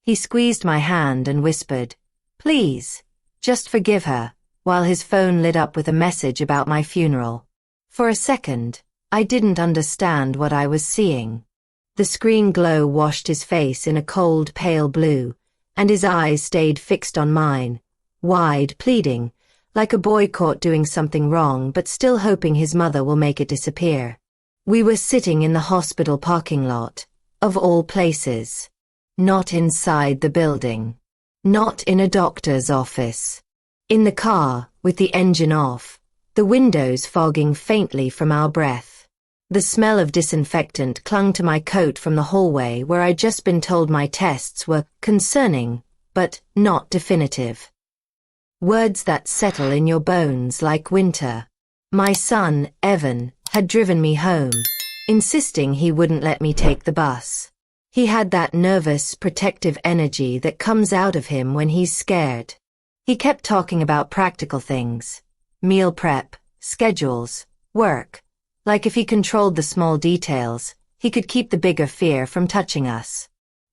He squeezed my hand and whispered, "Please, just forgive her," while his phone lit up with a message about my funeral. For a second, I didn't understand what I was seeing. The screen glow washed his face in a cold, pale blue, and his eyes stayed fixed on mine, wide, pleading, like a boy caught doing something wrong but still hoping his mother will make it disappear. We were sitting in the hospital parking lot, of all places. Not inside the building. Not in a doctor's office. In the car, with the engine off, the windows fogging faintly from our breath. The smell of disinfectant clung to my coat from the hallway where I'd just been told my tests were concerning, but not definitive. Words that settle in your bones like winter. My son, Evan, had driven me home, insisting he wouldn't let me take the bus. He had that nervous, protective energy that comes out of him when he's scared. He kept talking about practical things. Meal prep, schedules, work. Like if he controlled the small details, he could keep the bigger fear from touching us.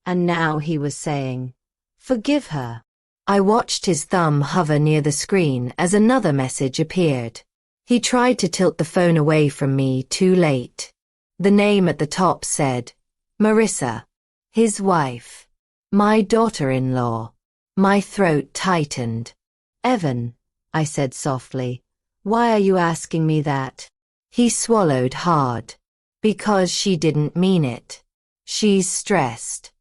And now he was saying, "Forgive her." I watched his thumb hover near the screen as another message appeared. He tried to tilt the phone away from me too late. The name at the top said, Marissa. His wife. My daughter-in-law. My throat tightened. "Evan," I said softly, "why are you asking me that?" He swallowed hard. "Because she didn't mean it. She's stressed.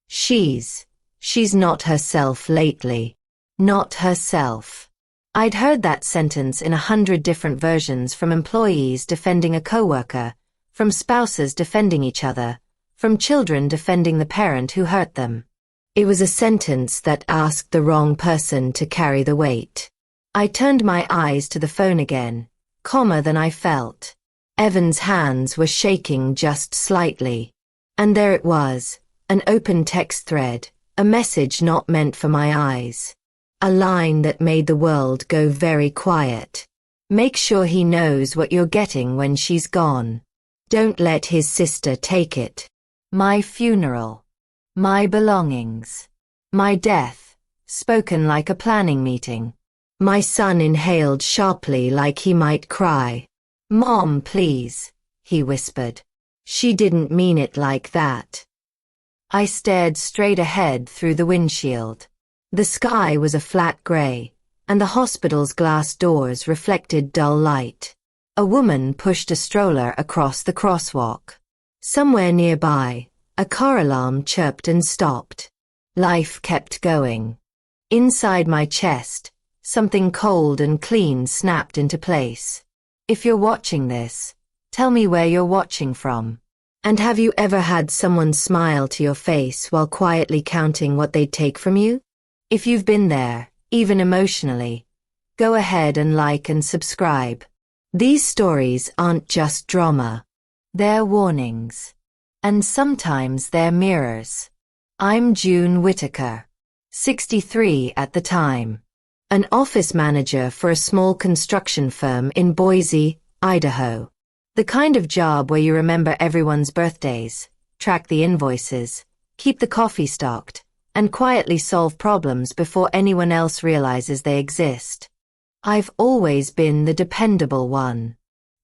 She's not herself lately. Not herself." I'd heard that sentence in 100 different versions from employees defending a coworker, from spouses defending each other, from children defending the parent who hurt them. It was a sentence that asked the wrong person to carry the weight. I turned my eyes to the phone again, calmer than I felt. Evan's hands were shaking just slightly. And there it was, an open text thread, a message not meant for my eyes. A line that made the world go very quiet. "Make sure he knows what you're getting when she's gone. Don't let his sister take it. My funeral. My belongings. My death, spoken like a planning meeting." My son inhaled sharply like he might cry. "Mom, please," he whispered. "She didn't mean it like that." I stared straight ahead through the windshield. The sky was a flat gray, and the hospital's glass doors reflected dull light. A woman pushed a stroller across the crosswalk. Somewhere nearby, a car alarm chirped and stopped. Life kept going. Inside my chest, something cold and clean snapped into place. If you're watching this, tell me where you're watching from. And have you ever had someone smile to your face while quietly counting what they'd take from you? If you've been there, even emotionally, go ahead and like and subscribe. These stories aren't just drama. They're warnings. And sometimes they're mirrors. I'm June Whitaker, 63 at the time. An office manager for a small construction firm in Boise, Idaho. The kind of job where you remember everyone's birthdays, track the invoices, keep the coffee stocked, and quietly solve problems before anyone else realizes they exist. I've always been the dependable one.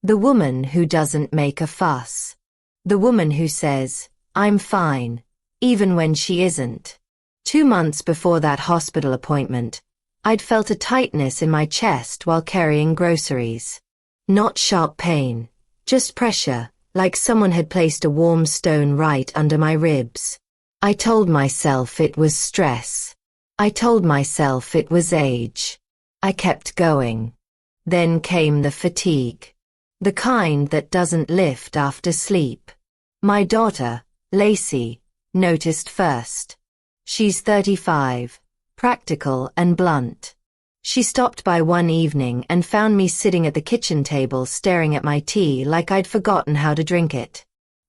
The woman who doesn't make a fuss. The woman who says, "I'm fine," even when she isn't. 2 months before that hospital appointment, I'd felt a tightness in my chest while carrying groceries. Not sharp pain, just pressure, like someone had placed a warm stone right under my ribs. I told myself it was stress. I told myself it was age. I kept going. Then came the fatigue. The kind that doesn't lift after sleep. My daughter, Lacey, noticed first. She's 35, practical and blunt. She stopped by one evening and found me sitting at the kitchen table staring at my tea like I'd forgotten how to drink it.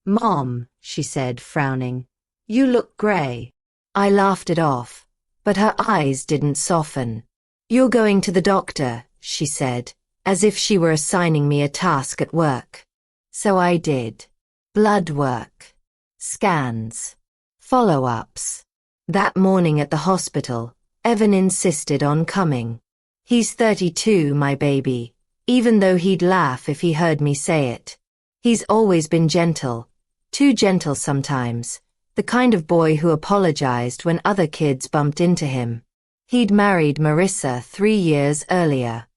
"Mom," she said, frowning, "you look gray." I laughed it off, but her eyes didn't soften. "You're going to the doctor," she said, as if she were assigning me a task at work. So I did. Blood work. Scans. Follow-ups. That morning at the hospital, Evan insisted on coming. He's 32, my baby, even though he'd laugh if he heard me say it. He's always been gentle, too gentle sometimes, the kind of boy who apologized when other kids bumped into him. He'd married Marissa 3 years earlier.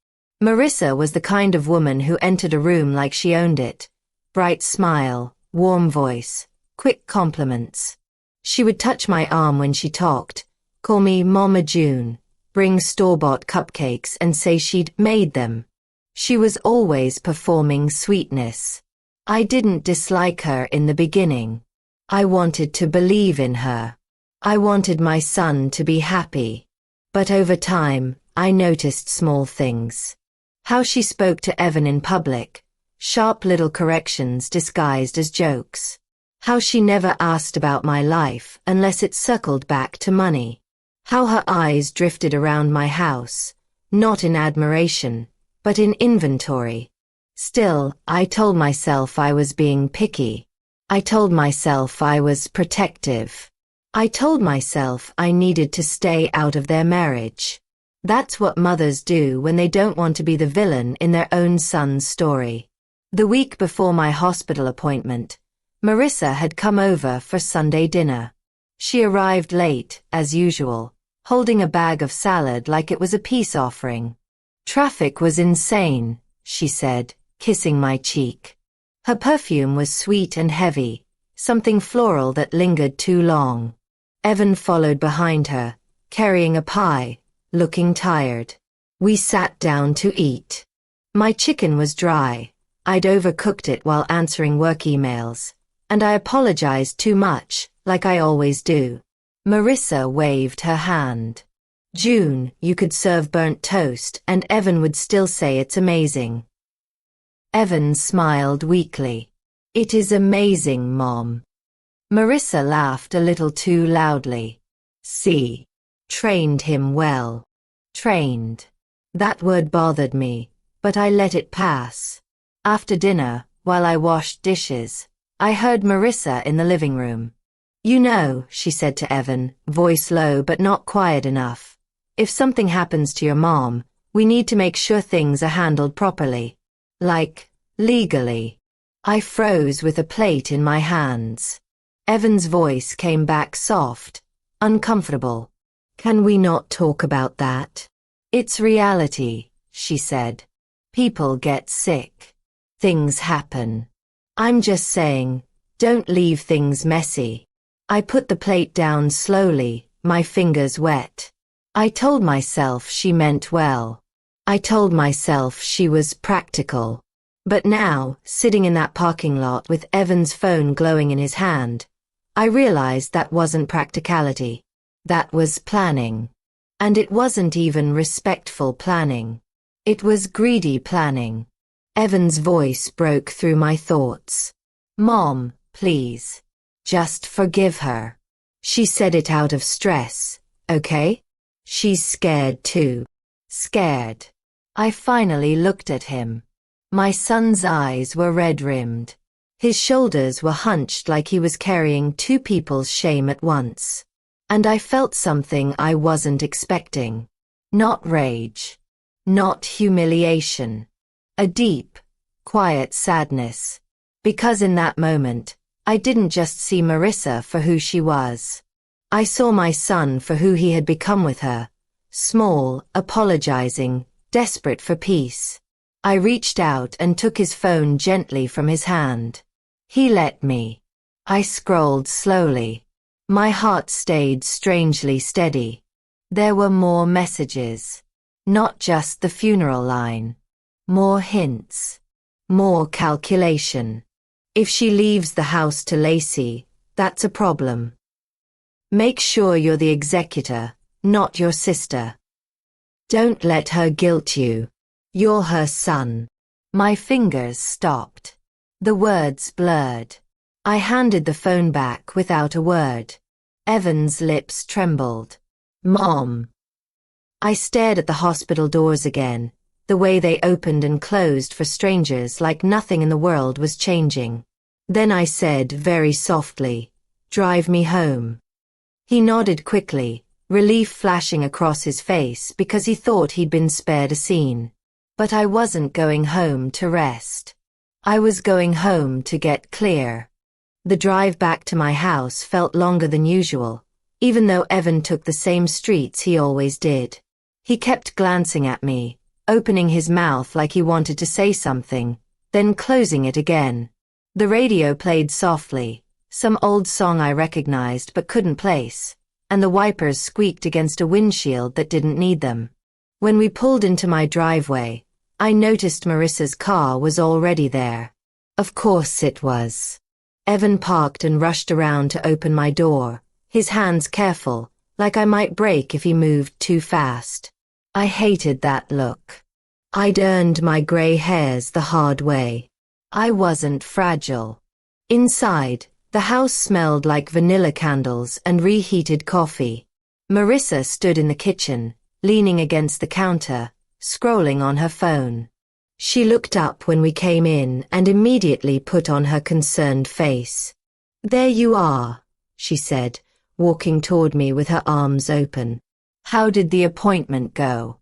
Marissa was the kind of woman who entered a room like she owned it. Bright smile, warm voice, quick compliments. She would touch my arm when she talked, call me Mama June, bring store-bought cupcakes and say she'd made them. She was always performing sweetness. I didn't dislike her in the beginning. I wanted to believe in her. I wanted my son to be happy. But over time, I noticed small things. How she spoke to Evan in public, sharp little corrections disguised as jokes. How she never asked about my life unless it circled back to money. How her eyes drifted around my house, not in admiration, but in inventory. Still, I told myself I was being picky. I told myself I was protective. I told myself I needed to stay out of their marriage. That's what mothers do when they don't want to be the villain in their own son's story. The week before my hospital appointment, Marissa had come over for Sunday dinner. She arrived late, as usual, holding a bag of salad like it was a peace offering. "Traffic was insane," she said, kissing my cheek. Her perfume was sweet and heavy, something floral that lingered too long. Evan followed behind her, carrying a pie, looking tired. We sat down to eat. My chicken was dry. I'd overcooked it while answering work emails, and I apologized too much, like I always do. Marissa waved her hand. "June, you could serve burnt toast and Evan would still say it's amazing." Evan smiled weakly. "It is amazing, Mom." Marissa laughed a little too loudly. "See. Trained him well." Trained. That word bothered me, but I let it pass. After dinner, while I washed dishes, I heard Marissa in the living room. "You know," she said to Evan, voice low but not quiet enough, "if something happens to your mom, we need to make sure things are handled properly. Like, legally." I froze with a plate in my hands. Evan's voice came back soft, uncomfortable. "Can we not talk about that? It's reality," she said. "People get sick. Things happen. I'm just saying, don't leave things messy." I put the plate down slowly, my fingers wet. I told myself she meant well. I told myself she was practical. But now, sitting in that parking lot with Evan's phone glowing in his hand, I realized that wasn't practicality. That was planning. And it wasn't even respectful planning. It was greedy planning. Evan's voice broke through my thoughts. "Mom, please. Just forgive her. She said it out of stress, okay? She's scared too." Scared. I finally looked at him. My son's eyes were red-rimmed. His shoulders were hunched like he was carrying two people's shame at once. And I felt something I wasn't expecting. Not rage. Not humiliation. A deep, quiet sadness. Because in that moment, I didn't just see Marissa for who she was. I saw my son for who he had become with her. Small, apologizing, desperate for peace. I reached out and took his phone gently from his hand. He let me. I scrolled slowly. My heart stayed strangely steady. There were more messages. Not just the funeral line. More hints. More calculation. If she leaves the house to Lacey, that's a problem. Make sure you're the executor, not your sister. Don't let her guilt you. You're her son. My fingers stopped. The words blurred. I handed the phone back without a word. Evan's lips trembled. "Mom." I stared at the hospital doors again, the way they opened and closed for strangers like nothing in the world was changing. Then I said very softly, "Drive me home." He nodded quickly, relief flashing across his face because he thought he'd been spared a scene. But I wasn't going home to rest. I was going home to get clear. The drive back to my house felt longer than usual, even though Evan took the same streets he always did. He kept glancing at me, opening his mouth like he wanted to say something, then closing it again. The radio played softly, some old song I recognized but couldn't place, and the wipers squeaked against a windshield that didn't need them. When we pulled into my driveway, I noticed Marissa's car was already there. Of course it was. Evan parked and rushed around to open my door, his hands careful, like I might break if he moved too fast. I hated that look. I'd earned my gray hairs the hard way. I wasn't fragile. Inside, the house smelled like vanilla candles and reheated coffee. Marissa stood in the kitchen, leaning against the counter, scrolling on her phone. She looked up when we came in and immediately put on her concerned face. "There you are," she said, walking toward me with her arms open. "How did the appointment go?"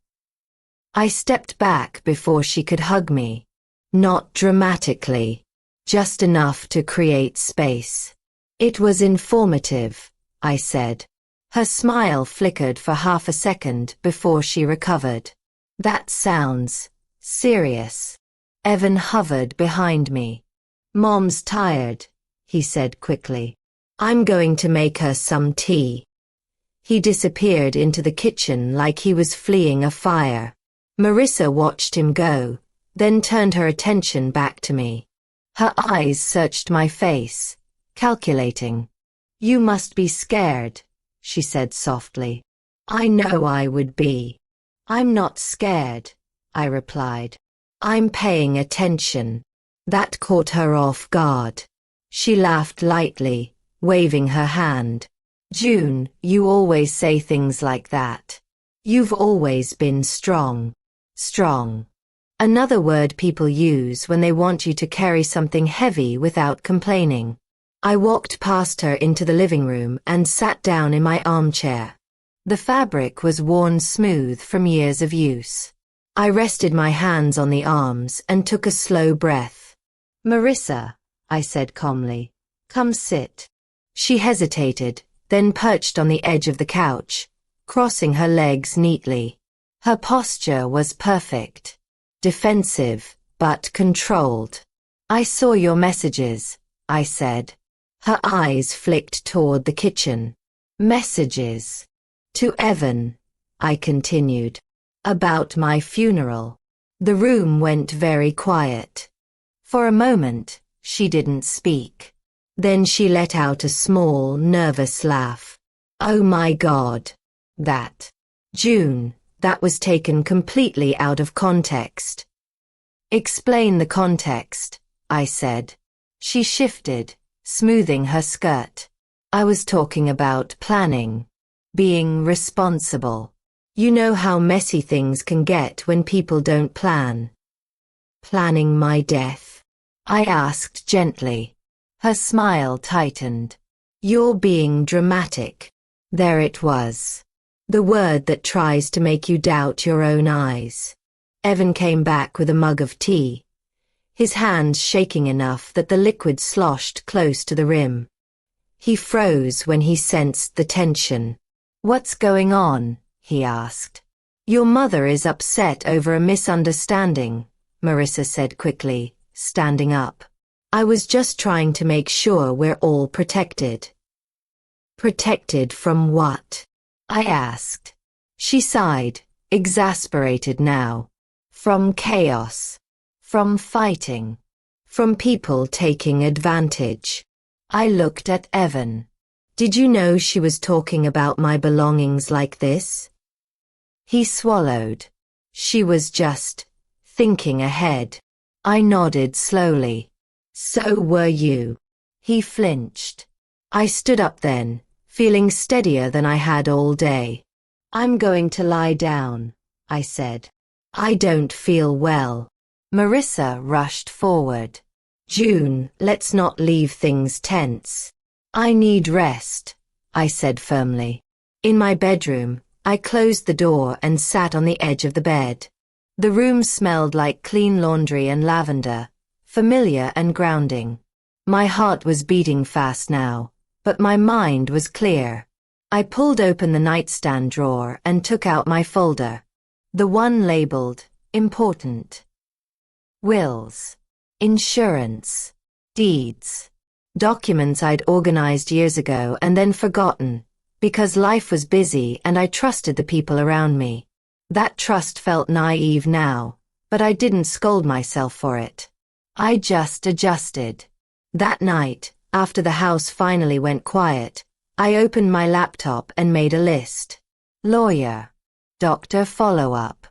I stepped back before she could hug me. Not dramatically, just enough to create space. "It was informative," I said. Her smile flickered for half a second before she recovered. "That sounds serious." Evan hovered behind me. "Mom's tired," he said quickly. "I'm going to make her some tea." He disappeared into the kitchen like he was fleeing a fire. Marissa watched him go, then turned her attention back to me. Her eyes searched my face, calculating. "You must be scared," she said softly. "I know I would be." "I'm not scared," I replied. "I'm paying attention." That caught her off guard. She laughed lightly, waving her hand. "June, you always say things like that. You've always been strong." Strong. Another word people use when they want you to carry something heavy without complaining. I walked past her into the living room and sat down in my armchair. The fabric was worn smooth from years of use. I rested my hands on the arms and took a slow breath. "Marissa," I said calmly, "come sit." She hesitated, then perched on the edge of the couch, crossing her legs neatly. Her posture was perfect. Defensive, but controlled. "I saw your messages," I said. Her eyes flicked toward the kitchen. "Messages?" "To Evan," I continued. "About my funeral." The room went very quiet. For a moment, she didn't speak. Then she let out a small, nervous laugh. "Oh my God. That. June, that was taken completely out of context." "Explain the context," I said. She shifted, smoothing her skirt. "I was talking about planning. Being responsible. You know how messy things can get when people don't plan." "Planning my death?" I asked gently. Her smile tightened. "You're being dramatic." There it was. The word that tries to make you doubt your own eyes. Evan came back with a mug of tea, his hands shaking enough that the liquid sloshed close to the rim. He froze when he sensed the tension. "What's going on?" he asked. "Your mother is upset over a misunderstanding," Marissa said quickly, standing up. "I was just trying to make sure we're all protected." "Protected from what?" I asked. She sighed, exasperated now. "From chaos. From fighting. From people taking advantage." I looked at Evan. "Did you know she was talking about my belongings like this?" He swallowed. "She was just thinking ahead." I nodded slowly. "So were you." He flinched. I stood up then, feeling steadier than I had all day. "I'm going to lie down," I said. "I don't feel well." Marissa rushed forward. "June, let's not leave things tense." "I need rest," I said firmly. In my bedroom, I closed the door and sat on the edge of the bed. The room smelled like clean laundry and lavender, familiar and grounding. My heart was beating fast now, but my mind was clear. I pulled open the nightstand drawer and took out my folder. The one labeled, important. Wills. Insurance. Deeds. Documents I'd organized years ago and then forgotten, because life was busy and I trusted the people around me. That trust felt naive now, but I didn't scold myself for it. I just adjusted. That night, after the house finally went quiet, I opened my laptop and made a list. Lawyer. Doctor follow-up.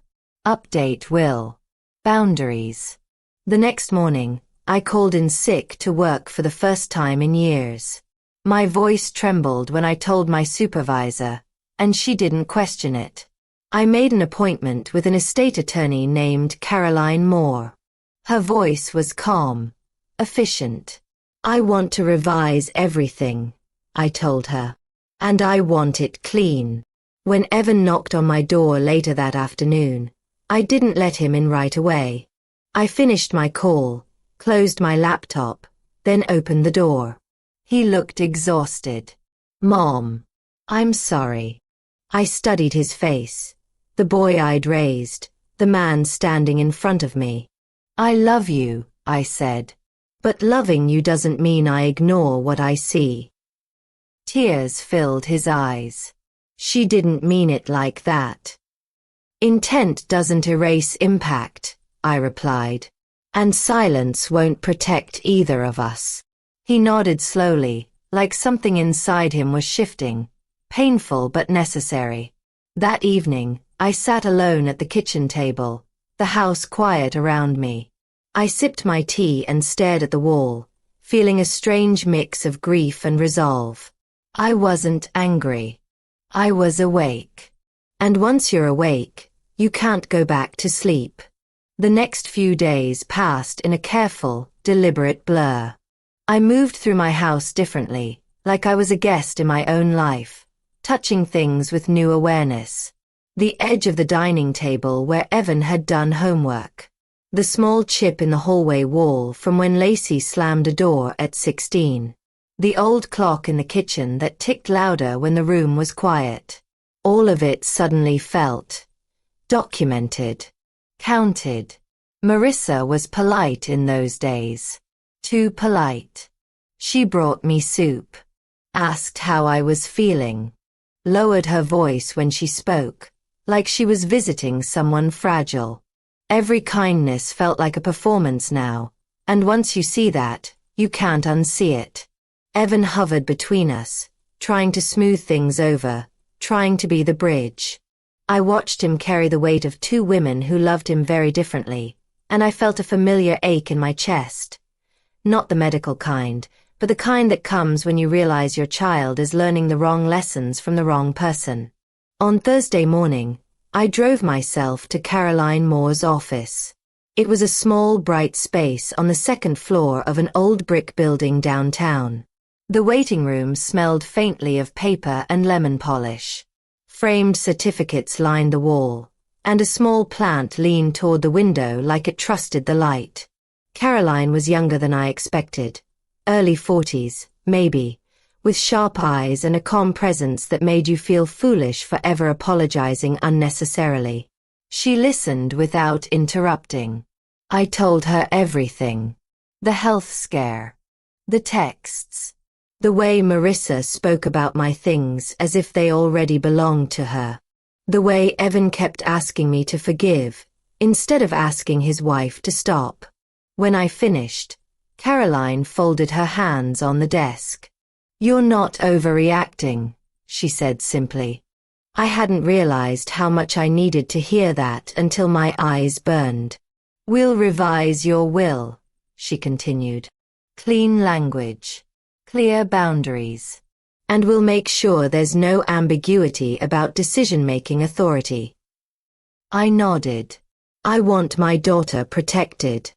Update will. Boundaries. The next morning, I called in sick to work for the first time in years. My voice trembled when I told my supervisor, and she didn't question it. I made an appointment with an estate attorney named Caroline Moore. Her voice was calm, efficient. I want to revise everything, I told her. And I want it clean. When Evan knocked on my door later that afternoon, I didn't let him in right away. I finished my call, closed my laptop, then opened the door. He looked exhausted. Mom, I'm sorry. I studied his face, the boy I'd raised, the man standing in front of me. I love you, I said. But loving you doesn't mean I ignore what I see. Tears filled his eyes. She didn't mean it like that. Intent doesn't erase impact, I replied. And silence won't protect either of us. He nodded slowly, like something inside him was shifting, painful but necessary. That evening, I sat alone at the kitchen table, the house quiet around me. I sipped my tea and stared at the wall, feeling a strange mix of grief and resolve. I wasn't angry. I was awake. And once you're awake, you can't go back to sleep. The next few days passed in a careful, deliberate blur. I moved through my house differently, like I was a guest in my own life, touching things with new awareness. The edge of the dining table where Evan had done homework. The small chip in the hallway wall from when Lacey slammed a door at 16. The old clock in the kitchen that ticked louder when the room was quiet. All of it suddenly felt documented. Counted. Marissa was polite in those days. Too polite. She brought me soup. Asked how I was feeling. Lowered her voice when she spoke, like she was visiting someone fragile. Every kindness felt like a performance now, and once you see that, you can't unsee it. Evan hovered between us, trying to smooth things over, trying to be the bridge. I watched him carry the weight of two women who loved him very differently, and I felt a familiar ache in my chest. Not the medical kind, but the kind that comes when you realize your child is learning the wrong lessons from the wrong person. On Thursday morning, I drove myself to Caroline Moore's office. It was a small, bright space on the second floor of an old brick building downtown. The waiting room smelled faintly of paper and lemon polish. Framed certificates lined the wall, and a small plant leaned toward the window like it trusted the light. Caroline was younger than I expected. Early 40s, maybe, with sharp eyes and a calm presence that made you feel foolish for ever apologizing unnecessarily. She listened without interrupting. I told her everything. The health scare. The texts. The way Marissa spoke about my things as if they already belonged to her. The way Evan kept asking me to forgive, instead of asking his wife to stop. When I finished, Caroline folded her hands on the desk. "You're not overreacting," she said simply. I hadn't realized how much I needed to hear that until my eyes burned. "We'll revise your will," she continued. "Clean language. Clear boundaries. And we'll make sure there's no ambiguity about decision-making authority." I nodded. "I want my daughter protected."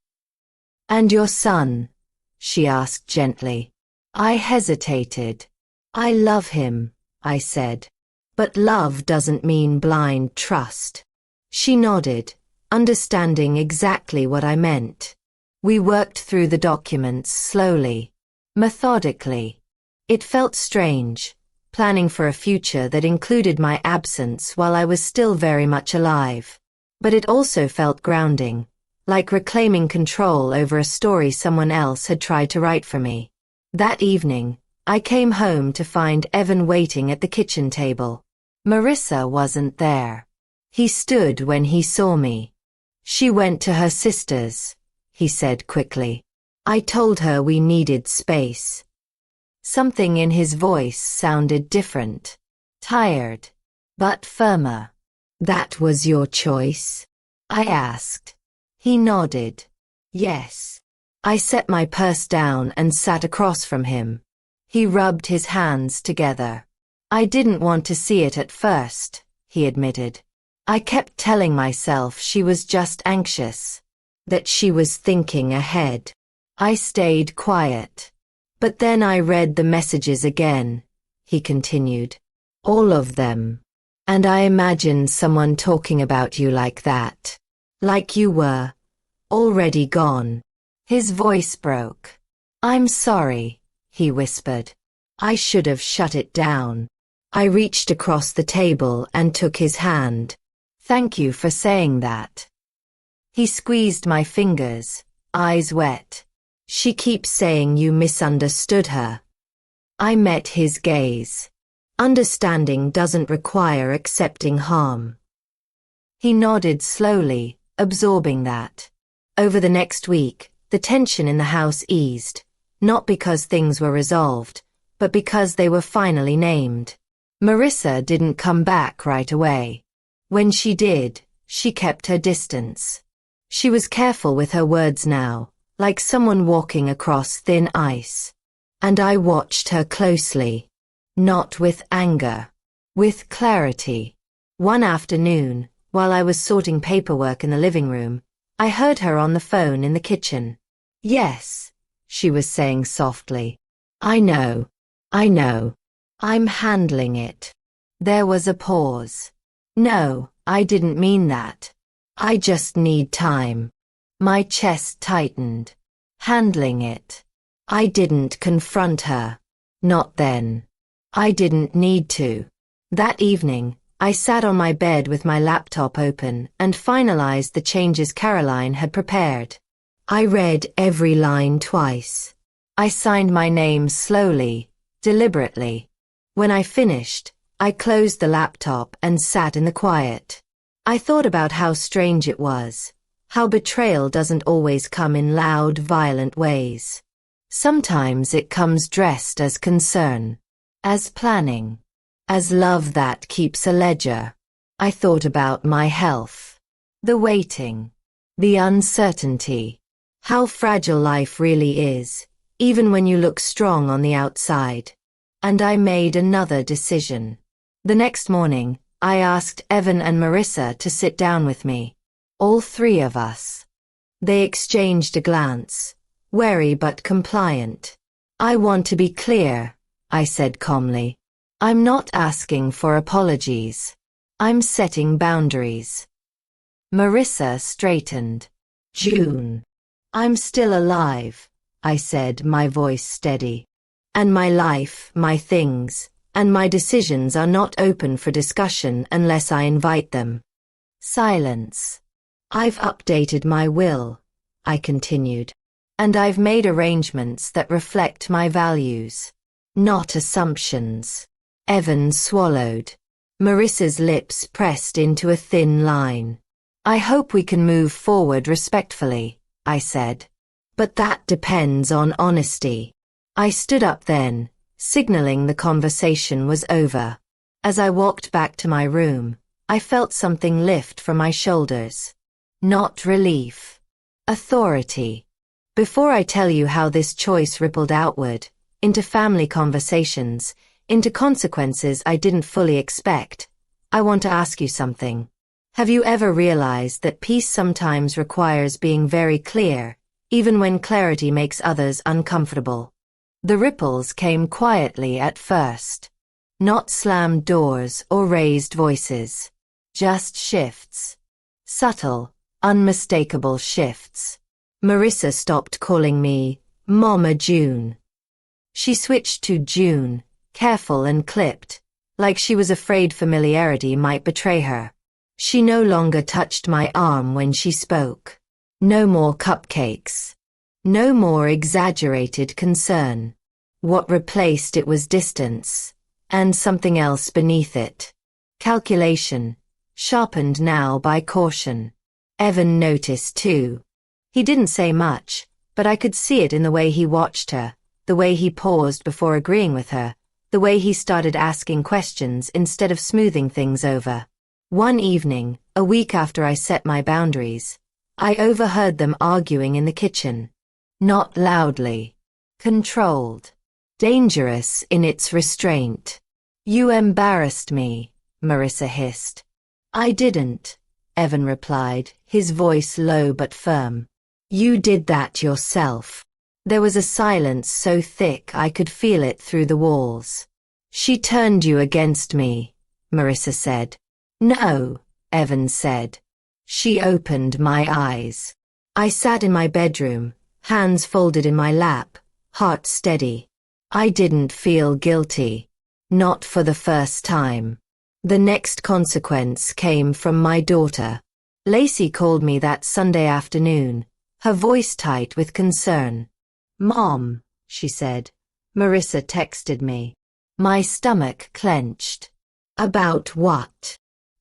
"And your son?" she asked gently. I hesitated. "I love him," I said. But love doesn't mean blind trust. She nodded, understanding exactly what I meant. We worked through the documents slowly, methodically. It felt strange, planning for a future that included my absence while I was still very much alive. But it also felt grounding, like reclaiming control over a story someone else had tried to write for me. That evening, I came home to find Evan waiting at the kitchen table. Marissa wasn't there. He stood when he saw me. She went to her sister's, he said quickly. I told her we needed space. Something in his voice sounded different. Tired, but firmer. That was your choice? I asked. He nodded. Yes. I set my purse down and sat across from him. He rubbed his hands together. I didn't want to see it at first, he admitted. I kept telling myself she was just anxious, that she was thinking ahead. I stayed quiet. But then I read the messages again, he continued. All of them. And I imagined someone talking about you like that. Like you were already gone. His voice broke. I'm sorry, he whispered. I should have shut it down. I reached across the table and took his hand. Thank you for saying that. He squeezed my fingers, eyes wet. She keeps saying you misunderstood her. I met his gaze. Understanding doesn't require accepting harm. He nodded slowly, absorbing that. Over the next week, the tension in the house eased, not because things were resolved, but because they were finally named. Marissa didn't come back right away. When she did, she kept her distance. She was careful with her words now, like someone walking across thin ice. And I watched her closely. Not with anger. With clarity. One afternoon, while I was sorting paperwork in the living room, I heard her on the phone in the kitchen. Yes, she was saying softly. I know. I'm handling it. There was a pause. No, I didn't mean that. I just need time. My chest tightened. Handling it. I didn't confront her. Not then. I didn't need to. That evening, I sat on my bed with my laptop open and finalized the changes Caroline had prepared. I read every line twice. I signed my name slowly, deliberately. When I finished, I closed the laptop and sat in the quiet. I thought about how strange it was, how betrayal doesn't always come in loud, violent ways. Sometimes it comes dressed as concern, as planning, as love that keeps a ledger. I thought about my health, the waiting, the uncertainty, how fragile life really is, even when you look strong on the outside. And I made another decision. The next morning, I asked Evan and Marissa to sit down with me. All three of us. They exchanged a glance, wary but compliant. I want to be clear, I said calmly. I'm not asking for apologies. I'm setting boundaries. Marissa straightened. June. I'm still alive, I said, my voice steady. And my life, my things, and my decisions are not open for discussion unless I invite them. Silence. I've updated my will, I continued. And I've made arrangements that reflect my values, not assumptions. Evan swallowed. Marissa's lips pressed into a thin line. I hope we can move forward respectfully, I said. But that depends on honesty. I stood up then, signaling the conversation was over. As I walked back to my room, I felt something lift from my shoulders. Not relief. Authority. Before I tell you how this choice rippled outward, into family conversations, into consequences I didn't fully expect, I want to ask you something. Have you ever realized that peace sometimes requires being very clear, even when clarity makes others uncomfortable? The ripples came quietly at first. Not slammed doors or raised voices. Just shifts. Subtle, unmistakable shifts. Marissa stopped calling me Mama June. She switched to June, careful and clipped, like she was afraid familiarity might betray her. She no longer touched my arm when she spoke. No more cupcakes. No more exaggerated concern. What replaced it was distance, and something else beneath it. Calculation, sharpened now by caution. Evan noticed too. He didn't say much, but I could see it in the way he watched her, the way he paused before agreeing with her, the way he started asking questions instead of smoothing things over. One evening, a week after I set my boundaries, I overheard them arguing in the kitchen. Not loudly. Controlled. Dangerous in its restraint. You embarrassed me, Marissa hissed. I didn't, Evan replied, his voice low but firm. You did that yourself. There was a silence so thick I could feel it through the walls. She turned you against me, Marissa said. No, Evan said. She opened my eyes. I sat in my bedroom, hands folded in my lap, heart steady. I didn't feel guilty. Not for the first time. The next consequence came from my daughter. Lacey called me that Sunday afternoon, her voice tight with concern. Mom, she said. Marissa texted me. My stomach clenched. About what?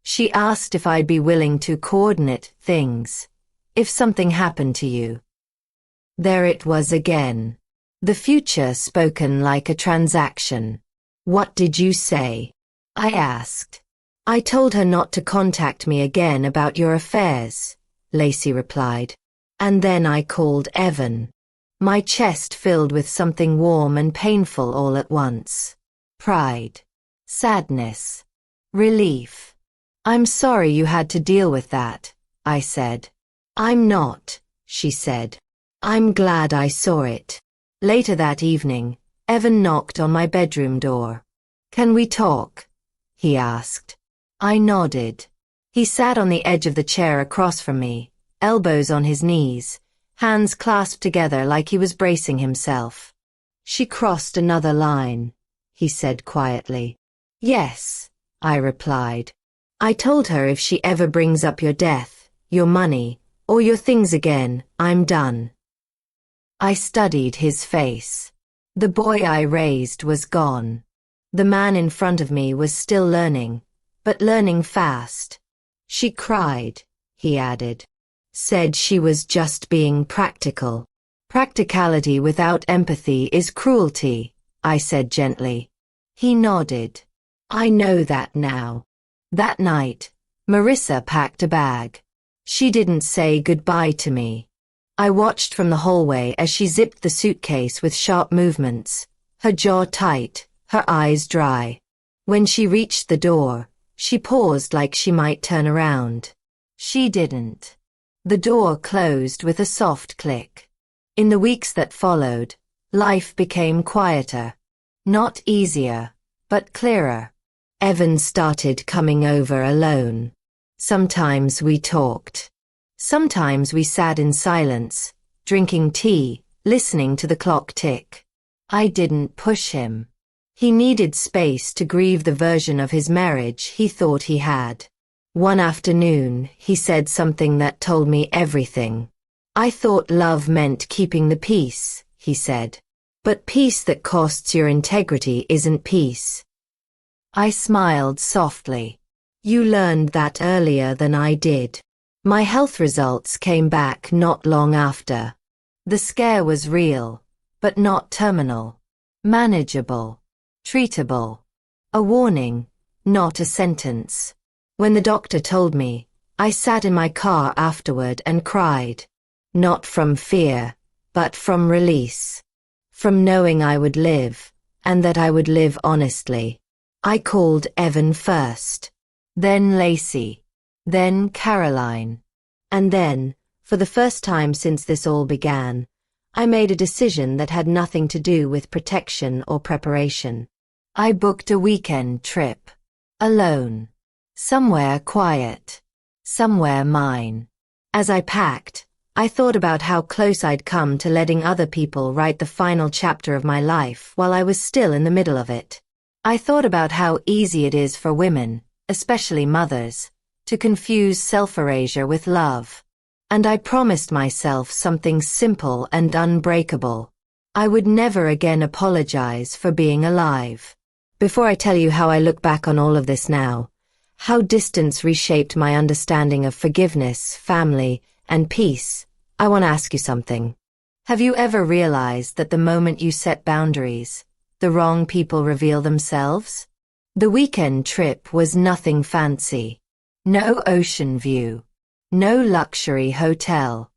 She asked if I'd be willing to coordinate things, if something happened to you. There it was again. The future spoken like a transaction. What did you say? I asked. I told her not to contact me again about your affairs, Lacey replied. And then I called Evan. My chest filled with something warm and painful all at once. Pride. Sadness. Relief. I'm sorry you had to deal with that, I said. I'm not, she said. I'm glad I saw it. Later that evening, Evan knocked on my bedroom door. Can we talk? He asked. I nodded. He sat on the edge of the chair across from me, elbows on his knees, hands clasped together like he was bracing himself. She crossed another line, he said quietly. Yes, I replied. I told her if she ever brings up your death, your money, or your things again, I'm done. I studied his face. The boy I raised was gone. The man in front of me was still learning, but learning fast. She cried, he added. Said she was just being practical. Practicality without empathy is cruelty, I said gently. He nodded. I know that now. That night, Marissa packed a bag. She didn't say goodbye to me. I watched from the hallway as she zipped the suitcase with sharp movements, her jaw tight, her eyes dry. When she reached the door, she paused like she might turn around. She didn't. The door closed with a soft click. In the weeks that followed, life became quieter. Not easier, but clearer. Evan started coming over alone. Sometimes we talked. Sometimes we sat in silence, drinking tea, listening to the clock tick. I didn't push him. He needed space to grieve the version of his marriage he thought he had. One afternoon, he said something that told me everything. I thought love meant keeping the peace, he said. But peace that costs your integrity isn't peace. I smiled softly. You learned that earlier than I did. My health results came back not long after. The scare was real, but not terminal. Manageable. Treatable. A warning, not a sentence. When the doctor told me, I sat in my car afterward and cried. Not from fear, but from release. From knowing I would live, and that I would live honestly. I called Evan first. Then Lacey. Then Caroline. And then, for the first time since this all began, I made a decision that had nothing to do with protection or preparation. I booked a weekend trip. Alone. Somewhere quiet. Somewhere mine. As I packed, I thought about how close I'd come to letting other people write the final chapter of my life while I was still in the middle of it. I thought about how easy it is for women, especially mothers, to confuse self-erasure with love. And I promised myself something simple and unbreakable. I would never again apologize for being alive. Before I tell you how I look back on all of this now, how distance reshaped my understanding of forgiveness, family, and peace, I want to ask you something. Have you ever realized that the moment you set boundaries, the wrong people reveal themselves? The weekend trip was nothing fancy. No ocean view. No luxury hotel.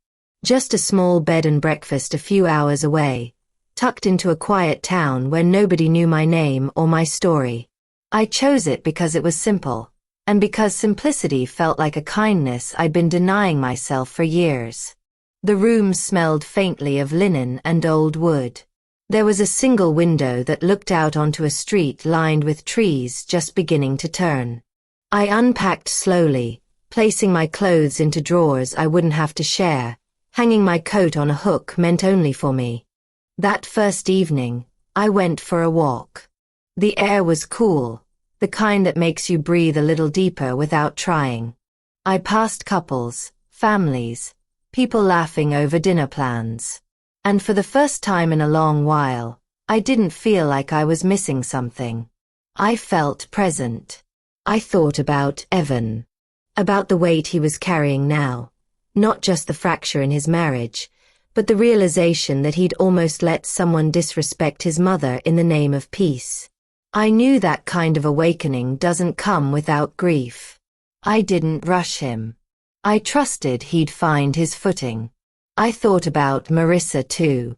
Just a small bed and breakfast a few hours away, tucked into a quiet town where nobody knew my name or my story. I chose it because it was simple, and because simplicity felt like a kindness I'd been denying myself for years. The room smelled faintly of linen and old wood. There was a single window that looked out onto a street lined with trees just beginning to turn. I unpacked slowly, placing my clothes into drawers I wouldn't have to share, hanging my coat on a hook meant only for me. That first evening, I went for a walk. The air was cool, the kind that makes you breathe a little deeper without trying. I passed couples, families, people laughing over dinner plans. And for the first time in a long while, I didn't feel like I was missing something. I felt present. I thought about Evan. About the weight he was carrying now. Not just the fracture in his marriage, but the realization that he'd almost let someone disrespect his mother in the name of peace. I knew that kind of awakening doesn't come without grief. I didn't rush him. I trusted he'd find his footing. I thought about Marissa too.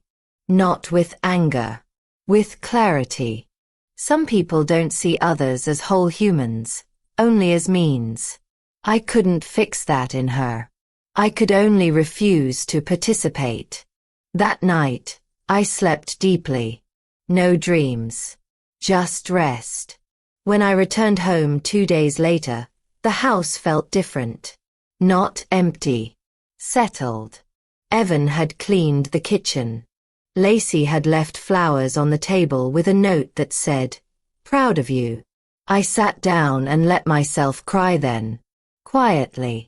Not with anger. With clarity. Some people don't see others as whole humans, only as means. I couldn't fix that in her. I could only refuse to participate. That night, I slept deeply. No dreams. Just rest. When I returned home 2 days later, the house felt different. Not empty. Settled. Evan had cleaned the kitchen. Lacey had left flowers on the table with a note that said, "Proud of you." I sat down and let myself cry then. Quietly.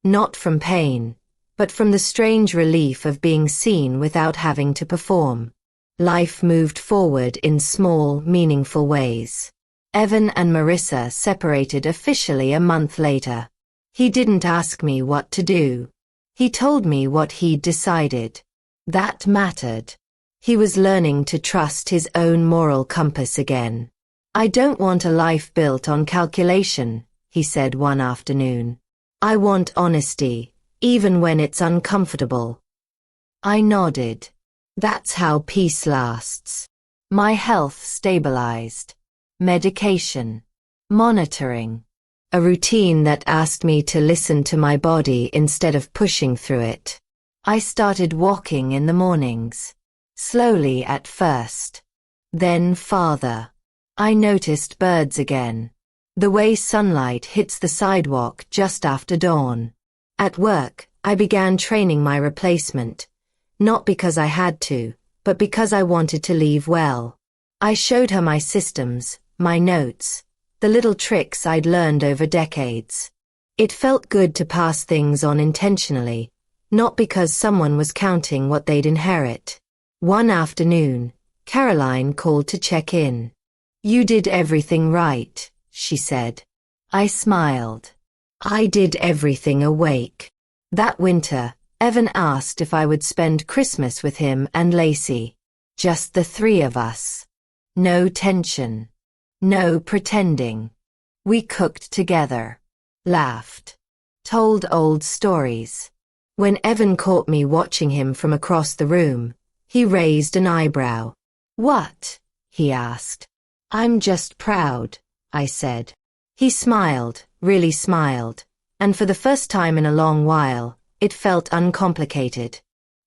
Not from pain, but from the strange relief of being seen without having to perform. Life moved forward in small, meaningful ways. Evan and Marissa separated officially a month later. He didn't ask me what to do. He told me what he'd decided. That mattered. He was learning to trust his own moral compass again. "I don't want a life built on calculation," he said one afternoon. "I want honesty, even when it's uncomfortable." I nodded. That's how peace lasts. My health stabilized. Medication. Monitoring. A routine that asked me to listen to my body instead of pushing through it. I started walking in the mornings. Slowly at first. Then farther. I noticed birds again. The way sunlight hits the sidewalk just after dawn. At work, I began training my replacement. Not because I had to, but because I wanted to leave well. I showed her my systems, my notes, the little tricks I'd learned over decades. It felt good to pass things on intentionally, not because someone was counting what they'd inherit. One afternoon, Caroline called to check in. "You did everything right," she said. I smiled. I did everything awake. That winter, Evan asked if I would spend Christmas with him and Lacey. Just the three of us. No tension. No pretending. We cooked together. Laughed. Told old stories. When Evan caught me watching him from across the room, he raised an eyebrow. "What?" he asked. "I'm just proud," I said. He smiled, really smiled, and for the first time in a long while, it felt uncomplicated.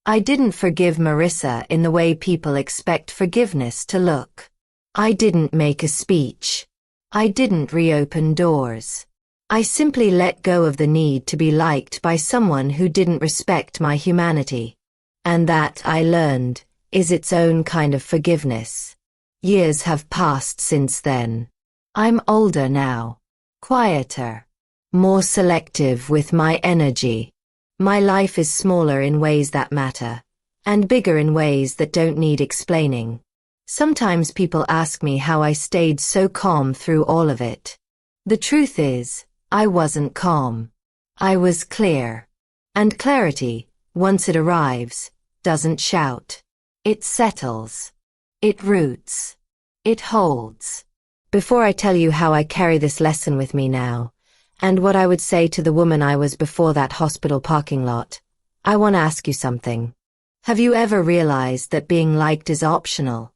I didn't forgive Marissa in the way people expect forgiveness to look. I didn't make a speech. I didn't reopen doors. I simply let go of the need to be liked by someone who didn't respect my humanity. And that, I learned, is its own kind of forgiveness. Years have passed since then. I'm older now. Quieter. More selective with my energy. My life is smaller in ways that matter, and bigger in ways that don't need explaining. Sometimes people ask me how I stayed so calm through all of it. The truth is, I wasn't calm. I was clear. And clarity, once it arrives, doesn't shout. It settles. It roots. It holds. Before I tell you how I carry this lesson with me now, and what I would say to the woman I was before that hospital parking lot, I want to ask you something. Have you ever realized that being liked is optional,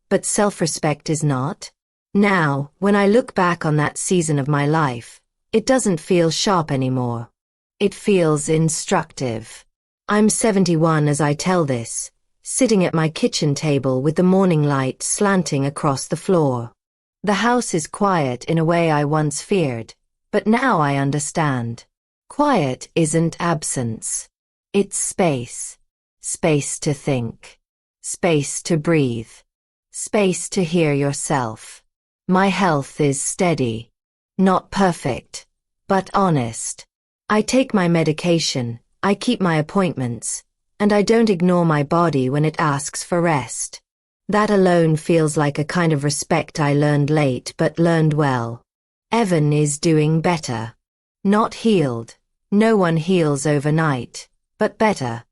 but self-respect is not? Now, when I look back on that season of my life, it doesn't feel sharp anymore. It feels instructive. I'm 71 as I tell this, sitting at my kitchen table with the morning light slanting across the floor. The house is quiet in a way I once feared, but now I understand. Quiet isn't absence. It's space. Space to think. Space to breathe. Space to hear yourself. My health is steady. Not perfect, but honest. I take my medication, I keep my appointments, and I don't ignore my body when it asks for rest. That alone feels like a kind of respect I learned late but learned well. Evan is doing better. Not healed. No one heals overnight, but better.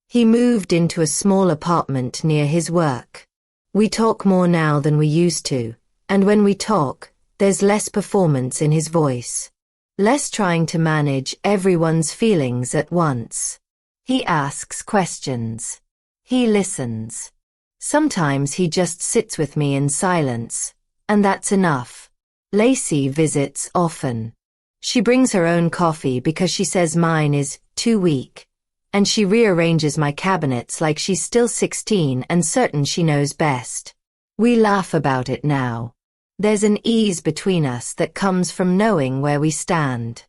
He moved into a small apartment near his work. We talk more now than we used to, and when we talk, there's less performance in his voice. Less trying to manage everyone's feelings at once. He asks questions. He listens. Sometimes he just sits with me in silence, and that's enough. Lacey visits often. She brings her own coffee because she says mine is too weak, and she rearranges my cabinets like she's still 16 and certain she knows best. We laugh about it now. There's an ease between us that comes from knowing where we stand.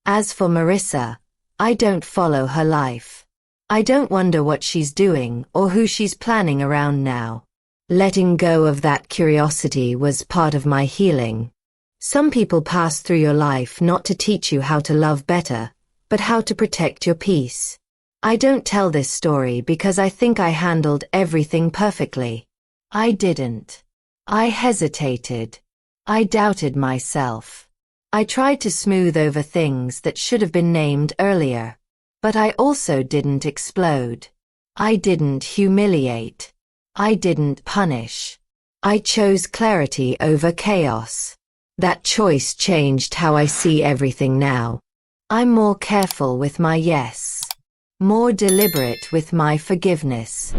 As for Marissa, I don't follow her life. I don't wonder what she's doing or who she's planning around now. Letting go of that curiosity was part of my healing. Some people pass through your life not to teach you how to love better, but how to protect your peace. I don't tell this story because I think I handled everything perfectly. I didn't. I hesitated. I doubted myself. I tried to smooth over things that should have been named earlier. But I also didn't explode. I didn't humiliate. I didn't punish. I chose clarity over chaos. That choice changed how I see everything now. I'm more careful with my yes. More deliberate with my forgiveness.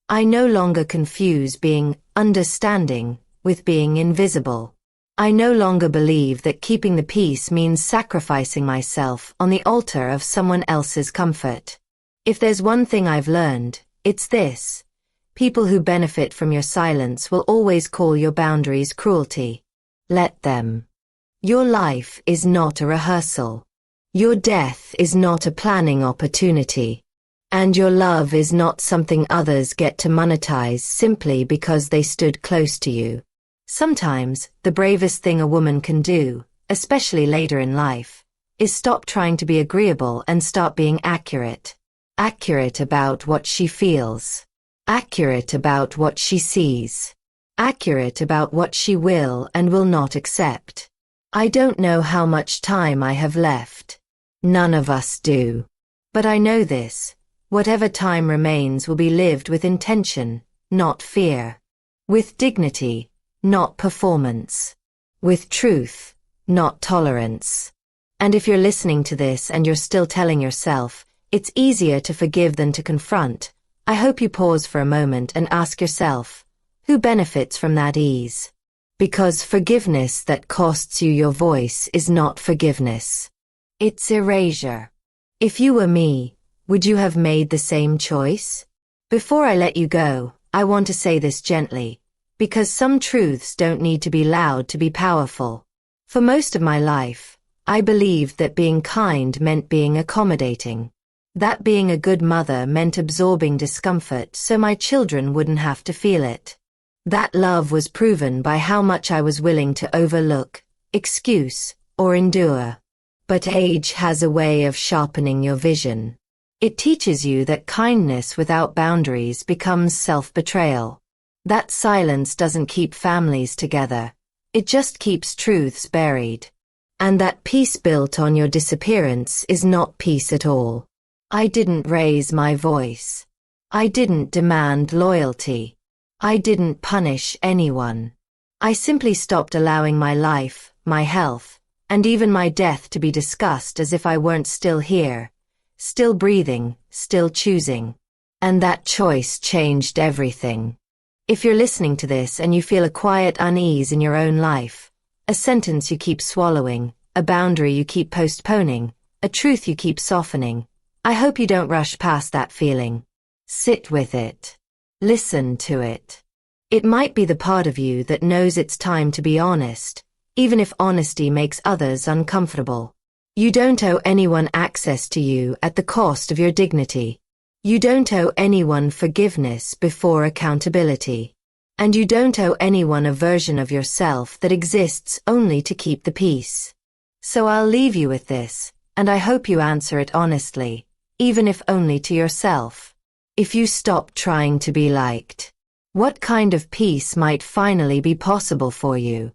I no longer confuse being understanding with being invisible. I no longer believe that keeping the peace means sacrificing myself on the altar of someone else's comfort. If there's one thing I've learned, it's this. People who benefit from your silence will always call your boundaries cruelty. Let them. Your life is not a rehearsal. Your death is not a planning opportunity. And your love is not something others get to monetize simply because they stood close to you. Sometimes, the bravest thing a woman can do, especially later in life, is stop trying to be agreeable and start being accurate. Accurate about what she feels. Accurate about what she sees. Accurate about what she will and will not accept. I don't know how much time I have left. None of us do. But I know this. Whatever time remains will be lived with intention, not fear. With dignity, not performance. With truth, not tolerance. And if you're listening to this and you're still telling yourself, it's easier to forgive than to confront, I hope you pause for a moment and ask yourself, who benefits from that ease? Because forgiveness that costs you your voice is not forgiveness. It's erasure. If you were me, would you have made the same choice? Before I let you go, I want to say this gently. Because some truths don't need to be loud to be powerful. For most of my life, I believed that being kind meant being accommodating. That being a good mother meant absorbing discomfort so my children wouldn't have to feel it. That love was proven by how much I was willing to overlook, excuse, or endure. But age has a way of sharpening your vision. It teaches you that kindness without boundaries becomes self-betrayal. That silence doesn't keep families together. It just keeps truths buried. And that peace built on your disappearance is not peace at all. I didn't raise my voice. I didn't demand loyalty. I didn't punish anyone. I simply stopped allowing my life, my health, and even my death to be discussed as if I weren't still here, still breathing, still choosing. And that choice changed everything. If you're listening to this and you feel a quiet unease in your own life, a sentence you keep swallowing, a boundary you keep postponing, a truth you keep softening, I hope you don't rush past that feeling. Sit with it. Listen to it. It might be the part of you that knows it's time to be honest, even if honesty makes others uncomfortable. You don't owe anyone access to you at the cost of your dignity. You don't owe anyone forgiveness before accountability. And you don't owe anyone a version of yourself that exists only to keep the peace. So I'll leave you with this, and I hope you answer it honestly, even if only to yourself. If you stop trying to be liked, what kind of peace might finally be possible for you?